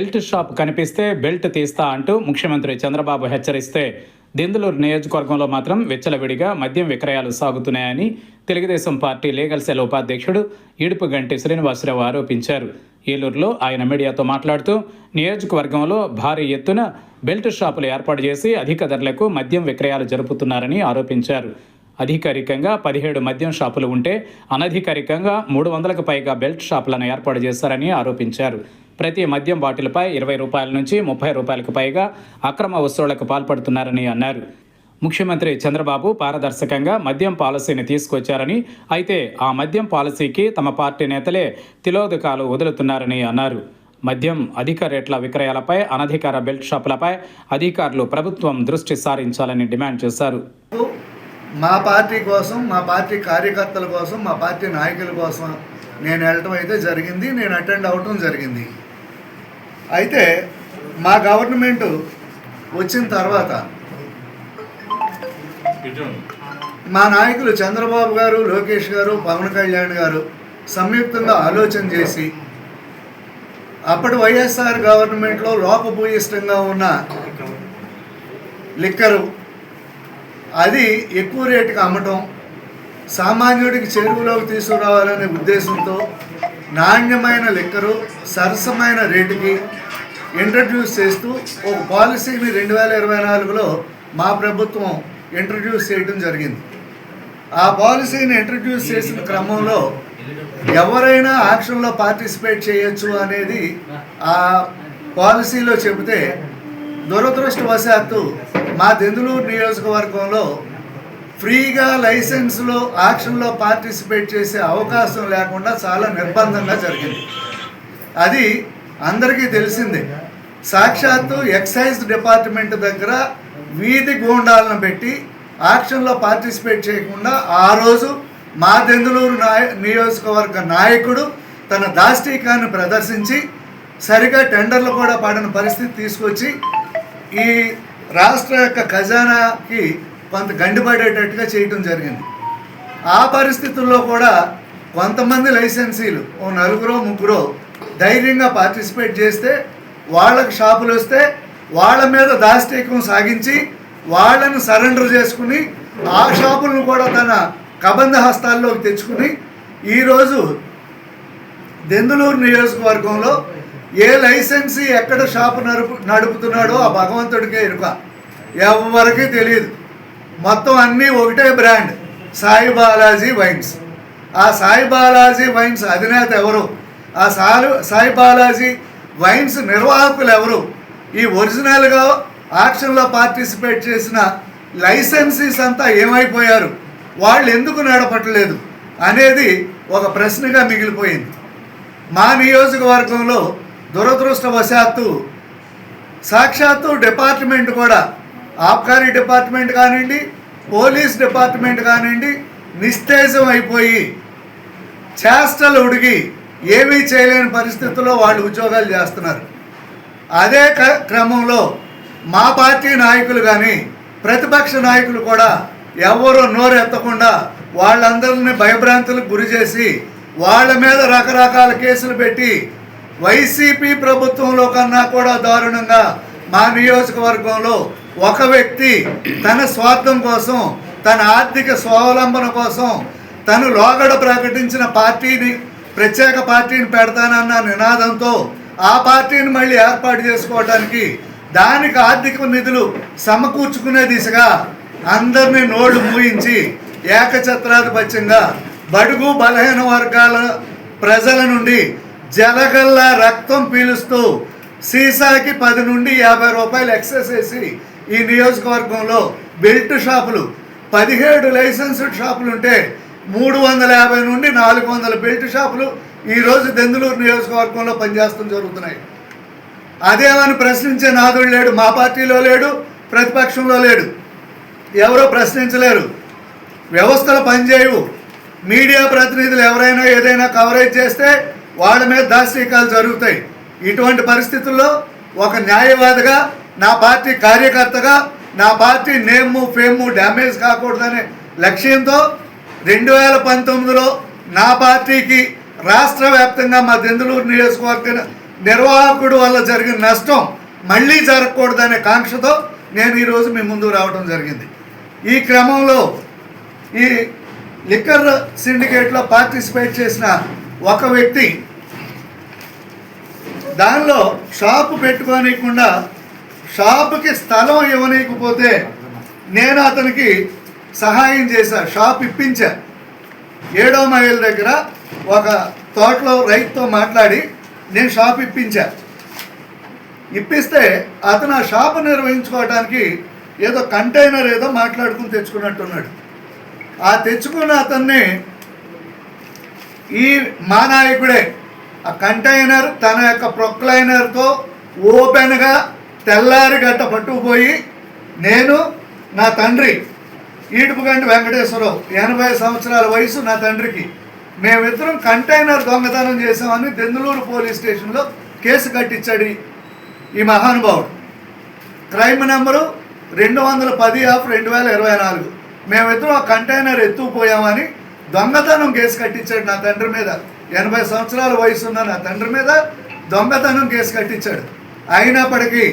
Belt shop కనిపిస్తే belt తీస్తా అంటూ ముఖ్యమంత్రి చంద్రబాబు హెచ్చరిస్తే దెందులూరు నియోజకవర్గంలో మాత్రం విచ్చలవిడిగా మద్యం విక్రయాలు సాగుతున్నాయని తెలుగుదేశం పార్టీ లీగల్ సెల్ ఉపాధ్యక్షుడు ఇడుపుగంటి శ్రీనివాసరావు ఆరోపించారు. ఏలూరులో ఆయన మీడియాతో మాట్లాడుతూ నియోజకవర్గంలో భారీ ఎత్తున బెల్ట్ షాపులు ఏర్పాటు చేసి అధిక ధరలకు మద్యం విక్రయాలు జరుపుతున్నారని ఆరోపించారు. అధికారికంగా 17 మద్యం షాపులు ఉంటే అనధికారికంగా 300కు పైగా బెల్ట్ షాపులను ఏర్పాటు చేశారని ఆరోపించారు. ప్రతి మద్యం బాటిల్పై 20 రూపాయల నుంచి 30 రూపాయలకు పైగా అక్రమ వసూళ్లకు పాల్పడుతున్నారని అన్నారు. ముఖ్యమంత్రి చంద్రబాబు పారదర్శకంగా మద్యం పాలసీని తీసుకొచ్చారని, అయితే ఆ మద్యం పాలసీకి తమ పార్టీ నేతలే తిలోదకాలు వదులుతున్నారని అన్నారు. మద్యం అధిక రేట్ల విక్రయాలపై, అనధికార బెల్ట్ షాపులపై అధికారులు ప్రభుత్వం దృష్టి సారించాలని డిమాండ్ చేశారు. మా పార్టీ కోసం, మా పార్టీ కార్యకర్తల కోసం, మా పార్టీ నాయకుల కోసం నేను వెళ్ళటం అయితే జరిగింది, నేను అటెండ్ అవ్వటం జరిగింది. అయితే మా గవర్నమెంట్ వచ్చిన తర్వాత మా నాయకులు చంద్రబాబు గారు, లోకేష్ గారు, పవన్ కళ్యాణ్ గారు సంయుక్తంగా ఆలోచన చేసి అప్పటి వైఎస్ఆర్ గవర్నమెంట్లో లోపభూయిష్టంగా ఉన్న లిక్కరు అది ఎక్కువ రేటుకి అమ్మటం, సామాన్యుడికి చెరువులోకి తీసుకురావాలనే ఉద్దేశంతో నాణ్యమైన లిక్కరు సరసమైన రేటుకి ఇంట్రడ్యూస్ చేస్తూ ఒక పాలసీని 2024లో మా ప్రభుత్వం ఇంట్రడ్యూస్ చేయడం జరిగింది. ఆ పాలసీని ఇంట్రడ్యూస్ చేసిన క్రమంలో ఎవరైనా యాక్షన్లో పార్టిసిపేట్ చేయొచ్చు అనేది ఆ పాలసీలో చెబితే, దురదృష్టవశాత్తు మా దెందులూరు నియోజకవర్గంలో ఫ్రీగా లైసెన్స్లో యాక్షన్లో పార్టిసిపేట్ చేసే అవకాశం లేకుండా చాలా నిర్బంధంగా జరిగింది. అది అందరికీ తెలిసిందే. సాక్షాత్తు ఎక్సైజ్ డిపార్ట్మెంట్ దగ్గర వీధి గూండాలను పెట్టి యాక్షన్లో పార్టిసిపేట్ చేయకుండా ఆ రోజు మా దెందులూరు నియోజకవర్గ నాయకుడు తన దాష్టీకాన్ని ప్రదర్శించి సరిగా టెండర్లు కూడా పడని పరిస్థితి తీసుకొచ్చి ఈ రాష్ట్ర యొక్క ఖజానాకి కొంత గండిపడేటట్టుగా చేయటం జరిగింది. ఆ పరిస్థితుల్లో కూడా కొంతమంది లైసెన్సీలు, ఓ 4-3 ధైర్యంగా పార్టిసిపేట్ చేస్తే, వాళ్ళకు షాపులు వస్తే వాళ్ళ మీద దాష్టీకం సాగించి వాళ్ళను సరెండర్ చేసుకుని ఆ షాపులను కూడా తన కబంధ హస్తాల్లోకి తెచ్చుకుని ఈరోజు దెందులూరు నియోజకవర్గంలో ఏ లైసెన్సీ ఎక్కడ షాపు నడుపుతున్నాడో ఆ భగవంతుడికే ఎరుక, ఎవరికీ తెలియదు. మొత్తం అన్నీ ఒకటే బ్రాండ్, సాయి బాలాజీ వైన్స్. ఆ సాయి బాలాజీ వైన్స్ అధినేత ఎవరు, ఆ సాయి బాలాజీ వైన్స్ నిర్వాహకులు ఎవరు, ఈ ఒరిజినల్గా యాక్షన్లో పార్టిసిపేట్ చేసిన లైసెన్సీస్ అంతా ఏమైపోయారు, వాళ్ళు ఎందుకు నడపట్లేదు అనేది ఒక ప్రశ్నగా మిగిలిపోయింది. మా నియోజకవర్గంలో దురదృష్టవశాత్తు సాక్షాత్తు డిపార్ట్మెంట్ కూడా, ఆబ్కారీ డిపార్ట్మెంట్ కానివ్వండి, పోలీస్ డిపార్ట్మెంట్ కానివ్వండి, నిస్తేజం అయిపోయి చేష్టలు ఉడిగి ఏమీ చేయలేని పరిస్థితుల్లో వాళ్ళు ఉద్యోగాలు చేస్తున్నారు. అదే క్రమంలో మా పార్టీ నాయకులు కానీ ప్రతిపక్ష నాయకులు కూడా ఎవరూ నోరెత్తకుండా వాళ్ళందరినీ భయభ్రాంతులకు గురి చేసి వాళ్ళ మీద రకరకాల కేసులు పెట్టి వైసీపీ ప్రభుత్వంలో కన్నా కూడా దారుణంగా మా నియోజకవర్గంలో ఒక వ్యక్తి తన స్వార్థం కోసం, తన ఆర్థిక స్వావలంబన కోసం తను లోగడ ప్రకటించిన పార్టీని, ప్రత్యేక పార్టీని పెడతానన్న నినాదంతో ఆ పార్టీని మళ్ళీ ఏర్పాటు చేసుకోవడానికి, దానికి ఆర్థిక నిధులు సమకూర్చుకునే దిశగా అందరినీ నోళ్లు మూయించి ఏకఛత్రాధిపత్యంగా బడుగు బలహీన వర్గాల ప్రజల నుండి జలగల్లా రక్తం పీలుస్తూ సీసాకి 10 నుండి 50 రూపాయలు ఎక్సెస్ వేసి ఈ నియోజకవర్గంలో బెల్ట్ షాపులు 17 లైసెన్స్డ్ షాపులు ఉంటే 350 నుండి 400 బెల్ట్ షాపులు ఈరోజు దెందులూరు నియోజకవర్గంలో పనిచేస్తూ జరుగుతున్నాయి. అదేమని ప్రశ్నించే నాదుడు లేడు, మా పార్టీలో లేడు, ప్రతిపక్షంలో లేడు, ఎవరో ప్రశ్నించలేరు. వ్యవస్థలు పనిచేయవు. మీడియా ప్రతినిధులు ఎవరైనా ఏదైనా కవరేజ్ చేస్తే వాళ్ళ మీద దాష్టీకాలు జరుగుతాయి. ఇటువంటి పరిస్థితుల్లో ఒక న్యాయవాదిగా, నా పార్టీ కార్యకర్తగా, నా పార్టీ నేము ఫేము డ్యామేజ్ కాకూడదనే లక్ష్యంతో 2019లో నా పార్టీకి రాష్ట్ర వ్యాప్తంగా మా దెందులూరు నియోజకవర్గ నిర్వాహకుడు వల్ల జరిగిన నష్టం మళ్ళీ జరగకూడదనే కాంక్షతో నేను ఈరోజు మీ ముందు రావడం జరిగింది. ఈ క్రమంలో ఈ లిక్కర్ సిండికేట్లో పార్టిసిపేట్ చేసిన ఒక వ్యక్తి దానిలో షాపు పెట్టుకోనికుండా షాపుకి స్థలం ఇవ్వనీయకపోతే నేను అతనికి సహాయం చేశా, షాప్ ఇప్పించా. 7వ మైల్ దగ్గర ఒక తోటలో రైతుతో మాట్లాడి నేను షాప్ ఇప్పించా. ఇప్పిస్తే అతను ఆ షాపు నిర్వహించుకోవడానికి ఏదో కంటైనర్ ఏదో మాట్లాడుకుని తెచ్చుకున్నట్టున్నాడు. ఆ తెచ్చుకున్న అతన్ని ఈ మా నాయకుడే ఆ కంటైనర్ తన యొక్క ప్రొక్లైనర్తో ఓపెన్గా తెల్లారి గట్ట పట్టుకుపోయి నేను నా తండ్రి ఈడుపుగంటి వెంకటేశ్వరరావు 80 సంవత్సరాల వయసు నా తండ్రికి మేమిద్దరం కంటైనర్ దొంగతనం చేసామని దెందులూరు పోలీస్ స్టేషన్లో కేసు కట్టించాడు ఈ మహానుభావుడు. Crime number 210/2024. మేమిద్దరం ఆ కంటైనర్ ఎత్తుకుపోయామని దొంగతనం కేసు కట్టించాడు నా తండ్రి మీద. 80 సంవత్సరాల వయసు ఉన్న నా తండ్రి మీద దొంగతనం కేసు కట్టించాడు. అయినప్పటికీ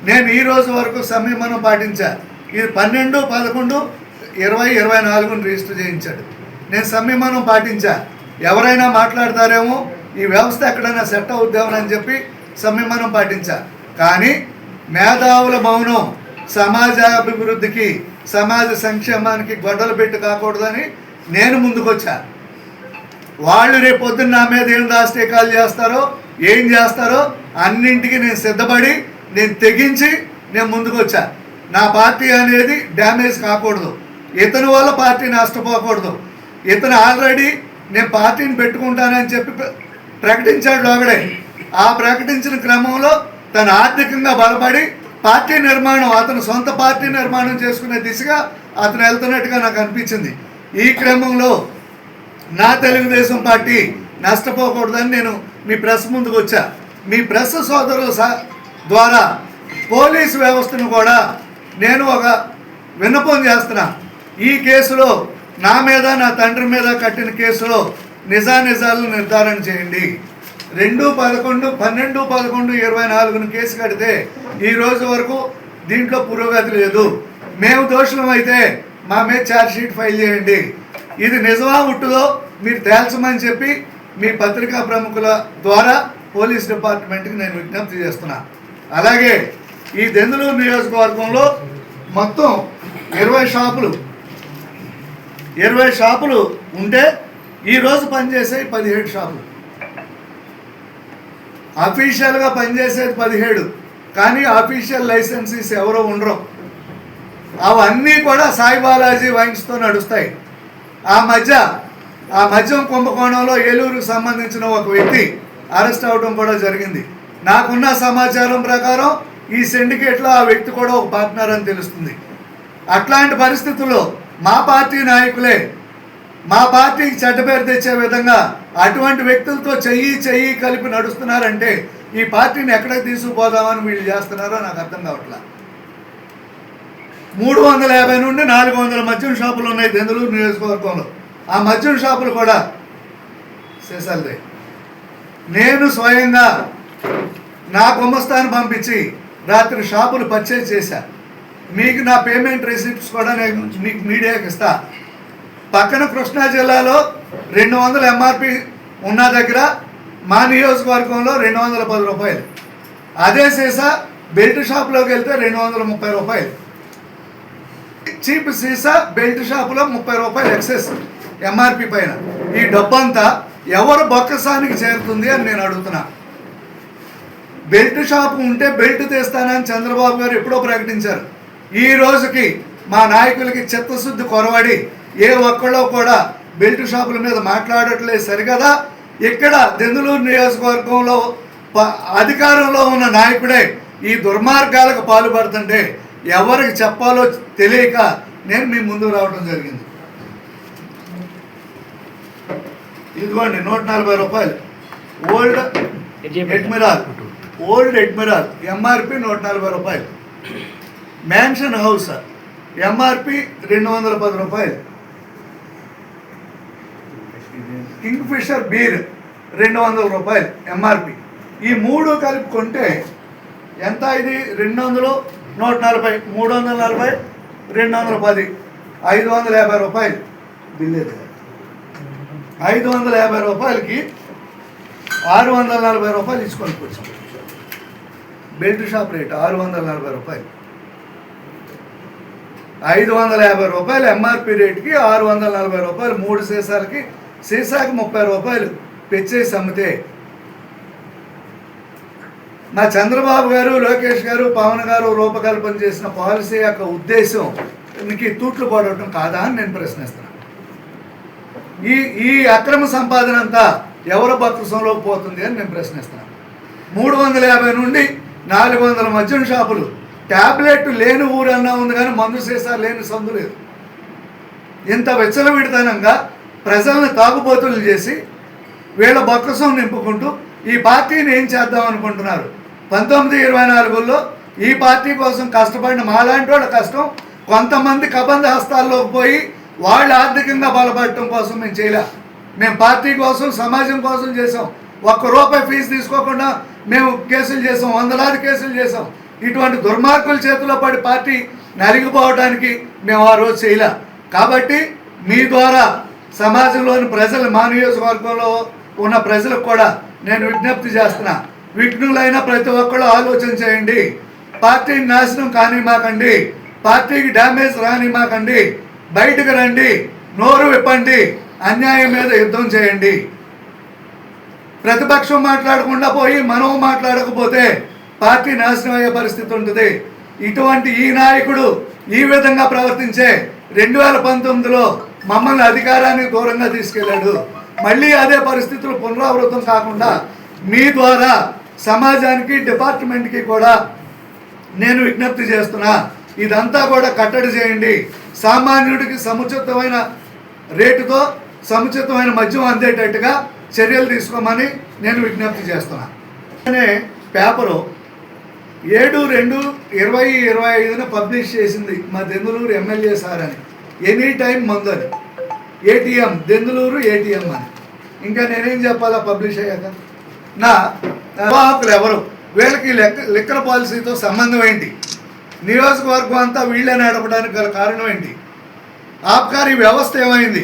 నేను ఈ రోజు వరకు సంయమనం పాటించా. ఇది 12/11/2024 రిజిస్టర్ చేయించాడు. నేను సంయమనం పాటించా. ఎవరైనా మాట్లాడతారేమో ఈ వ్యవస్థ ఎక్కడైనా సెట్ అవుద్దామని చెప్పి సంయమనం పాటించా. కానీ మేధావుల మౌనం సమాజాభివృద్ధికి సమాజ సంక్షేమానికి గొడ్డలు పెట్టి కాకూడదని నేను ముందుకొచ్చా. వాళ్ళు రేపు పొద్దున్న నా మీద ఏం దాష్టీకాలు చేస్తారో ఏం చేస్తారో అన్నింటికి నేను సిద్ధపడి నేను తెగించి నేను ముందుకొచ్చా. నా పార్టీ అనేది డ్యామేజ్ కాకూడదు, ఇతని వల్ల పార్టీ నష్టపోకూడదు. ఇతను ఆల్రెడీ నేను పార్టీని పెట్టుకుంటానని చెప్పి ప్రకటించాడు ఒకడే. ఆ ప్రకటించిన క్రమంలో తను ఆర్థికంగా బలపడి పార్టీ నిర్మాణం అతను సొంత పార్టీ నిర్మాణం చేసుకునే దిశగా అతను వెళ్తున్నట్టుగా నాకు అనిపించింది. ఈ క్రమంలో నా తెలుగుదేశం పార్టీ నష్టపోకూడదని నేను మీ ప్రెస్ ముందుకు వచ్చా. మీ ప్రెస్ సోదరుల ద్వారా పోలీసు వ్యవస్థను కూడా నేను ఒక విన్నపం చేస్తున్నా. ఈ కేసులో నా మీద నా తండ్రి మీద కట్టిన కేసులో నిజానిజాలను నిర్ధారణ చేయండి. 2/11/12/24 కేసు కడితే ఈ రోజు వరకు దీంట్లో పురోగతి లేదు. మేము దోషులం అయితే మా మీద ఛార్జ్షీట్ ఫైల్ చేయండి. ఇది నిజమా ఉట్టుదో మీరు తేల్చమని చెప్పి మీ పత్రికా ప్రముఖుల ద్వారా పోలీస్ డిపార్ట్మెంట్కి నేను విజ్ఞప్తి చేస్తున్నా. అలాగే ఈ దెందులూరు నియోజకవర్గంలో మొత్తం 20 షాపులు ఉంటే ఈరోజు పనిచేసేవి 17 షాపులు. అఫీషియల్గా పనిచేసేది 17, కానీ అఫీషియల్ లైసెన్సీస్ ఎవరో ఉండరు. అవన్నీ కూడా సాయి బాలాజీ వైన్స్తో నడుస్తాయి. ఆ మద్యం కుంభకోణంలో ఏలూరుకు సంబంధించిన ఒక వ్యక్తి అరెస్ట్ అవడం కూడా జరిగింది. నాకున్న సమాచారం ప్రకారం ఈ సిండికేట్లో ఆ వ్యక్తి కూడా ఒక పార్ట్నర్ అని తెలుస్తుంది. అట్లాంటి పరిస్థితుల్లో మా పార్టీ నాయకులే మా పార్టీకి చెడ్డ పేరు తెచ్చే విధంగా అటువంటి వ్యక్తులతో చెయ్యి కలిపి నడుస్తున్నారంటే ఈ పార్టీని ఎక్కడికి తీసుకుపోదామని వీళ్ళు చేస్తున్నారో నాకు అర్థం కావట్లా. 350 నుండి 400 మద్యం షాపులు ఉన్నాయి దెందులూరు నియోజకవర్గంలో. ఆ మద్యం షాపులు కూడా చేసాలదే. నేను స్వయంగా నా గుమస్తాను పంపించి రాత్రి షాపులు పర్చేజ్ చేశా. మీకు నా పేమెంట్ రిసిప్ట్స్ కూడా నేను మీకు మీడియాకి ఇస్తా. పక్కన కృష్ణా జిల్లాలో 200 ఎంఆర్పి ఉన్న దగ్గర మా నియోజకవర్గంలో 210 రూపాయలు. అదే సీసా బెల్ట్ షాప్లోకి వెళ్తే 230 రూపాయలు. చీప్ సీసా బెల్ట్ షాపులో 30 రూపాయలు ఎక్సెస్ ఎంఆర్పి పైన. ఈ డబ్బంతా ఎవరు బొక్కసానికి చేరుతుంది అని నేను అడుగుతున్నా. బెల్ట్ షాపు ఉంటే బెల్ట్ తీస్తానని చంద్రబాబు గారు ఎప్పుడో ప్రకటించారు. ఈ రోజుకి మా నాయకులకి చిత్తశుద్ధి కొరవడి ఏ ఒక్కళ్ళో కూడా బెల్ట్ షాపుల మీద మాట్లాడట్లేదు సరికదా. ఇక్కడ దెందులూరు నియోజకవర్గంలో అధికారంలో ఉన్న నాయకుడే ఈ దుర్మార్గాలకు పాల్పడుతుంటే ఎవరికి చెప్పాలో తెలియక నేను మీ ముందుకు రావడం జరిగింది. ఇదిగోండి 140 రూపాయలు ఓల్డ్ ఎడ్మిరాల్ ఎంఆర్పి 140 రూపాయలు. మ్యాన్షన్ హౌస్ ఎంఆర్పి 210 రూపాయలు. కింగ్ ఫిషర్ బీర్ 200 రూపాయలు ఎంఆర్పి. ఈ 3 కలుపుకుంటే ఎంత? ఇది 200, 140, 340, 210, 550 రూపాయలు బిల్లు. 550 రూపాయలకి 640 రూపాయలు ఇచ్చుకొని కూర్చోం. బెల్ట్ షాప్ రేట్ 640 రూపాయలు. 550 రూపాయలు ఎంఆర్పి రేటుకి 640 రూపాయలు 3 సీసాలకి, సీసాకి 30 రూపాయలు పెంచేసి అమ్మితే మా చంద్రబాబు గారు, లోకేష్ గారు, పవన్ గారు రూపకల్పన చేసిన పాలసీ యొక్క ఉద్దేశంకి తూట్లు పడటం కాదా అని నేను ప్రశ్నిస్తున్నాను. ఈ అక్రమ సంపాదన అంతా ఎవరి బతుకంలోకి పోతుంది అని నేను ప్రశ్నిస్తున్నాను. 350 నుండి 400 మద్యం షాపులు, ట్యాబ్లెట్ లేని ఊరన్నా ఉంది కానీ మందు సీసా లేని సందు లేదు. ఇంత విచ్చలవిడితనంగా ప్రజలను తాగుబోతులు చేసి వీళ్ళ బొక్కసం నింపుకుంటూ ఈ పార్టీని ఏం చేద్దాం అనుకుంటున్నారు? 1924లో ఈ పార్టీ కోసం కష్టపడిన మాలాంటి వాళ్ళ కష్టం కొంతమంది కబంధ హస్తాల్లోకి పోయి వాళ్ళు ఆర్థికంగా బలపడటం కోసం మేము చేయలే. మేము పార్టీ కోసం, సమాజం కోసం చేసాం. ₹1 ఫీజు తీసుకోకుండా మేము కేసులు చేసాం, వందలాది కేసులు చేసాం. ఇటువంటి దుర్మార్గుల చేతిలో పడి పార్టీ నలిగిపోవడానికి మేము ఆ రోజు చేయలే. కాబట్టి మీ ద్వారా సమాజంలోని ప్రజలు, మా నియోజకవర్గంలో ఉన్న ప్రజలకు కూడా నేను విజ్ఞప్తి చేస్తున్నా. విఘ్నులైన ప్రతి ఒక్కళ్ళు ఆలోచన చేయండి. పార్టీని నాశనం కానిమాకండి, పార్టీకి డ్యామేజ్ రానిమాకండి. బయటకు రండి, నోరు విప్పండి, అన్యాయం మీద యుద్ధం చేయండి. ప్రతిపక్షం మాట్లాడకుండా పోయి మనం మాట్లాడకపోతే పార్టీ నాశనం అయ్యే పరిస్థితి ఉంటుంది. ఇటువంటి ఈ నాయకుడు ఈ విధంగా ప్రవర్తించే 2019లో మమ్మల్ని అధికారానికి దూరంగా తీసుకెళ్లాడు. మళ్ళీ అదే పరిస్థితులు పునరావృతం కాకుండా మీ ద్వారా సమాజానికి, డిపార్ట్మెంట్కి కూడా నేను విజ్ఞప్తి చేస్తున్నా. ఇదంతా కూడా కట్టడి చేయండి. సామాన్యుడికి సముచితమైన రేటుతో సముచితమైన మద్యం అందేటట్టుగా చర్యలు తీసుకోమని నేను విజ్ఞప్తి చేస్తున్నా. అనే పేపరు 7/2/2025 పబ్లిష్ చేసింది మా దెందులూరు ఎమ్మెల్యే సార్ అని. ఎనీ టైం మందు అని, ఏటీఎం దెందులూరు ఏటీఎం అని. ఇంకా నేనేం చెప్పాలా పబ్లిష్ అయ్యాక? నా నిర్వాహకులు ఎవరు? వీళ్ళకి లిక్కర్ పాలసీతో సంబంధం ఏంటి? నియోజకవర్గం అంతా వీళ్ళే నడపడానికి గల కారణం ఏంటి? ఆబ్కారీ వ్యవస్థ ఏమైంది?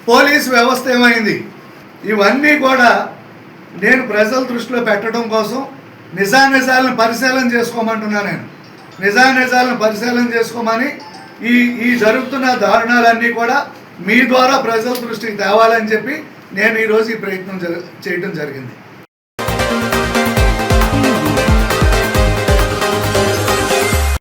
పోలీసు వ్యవస్థ ఏమైంది? ఇవన్నీ కూడా నేను ప్రజల దృష్టిలో పెట్టడం కోసం నిజానిజాలను పరిశీలన చేసుకోమంటున్నా. నేను నిజానిజాలను పరిశీలన చేసుకోమని ఈ జరుగుతున్న దారుణాలన్నీ కూడా మీ ద్వారా ప్రజల దృష్టికి తేవాలని చెప్పి నేను ఈరోజు ఈ ప్రయత్నం చేయడం జరిగింది.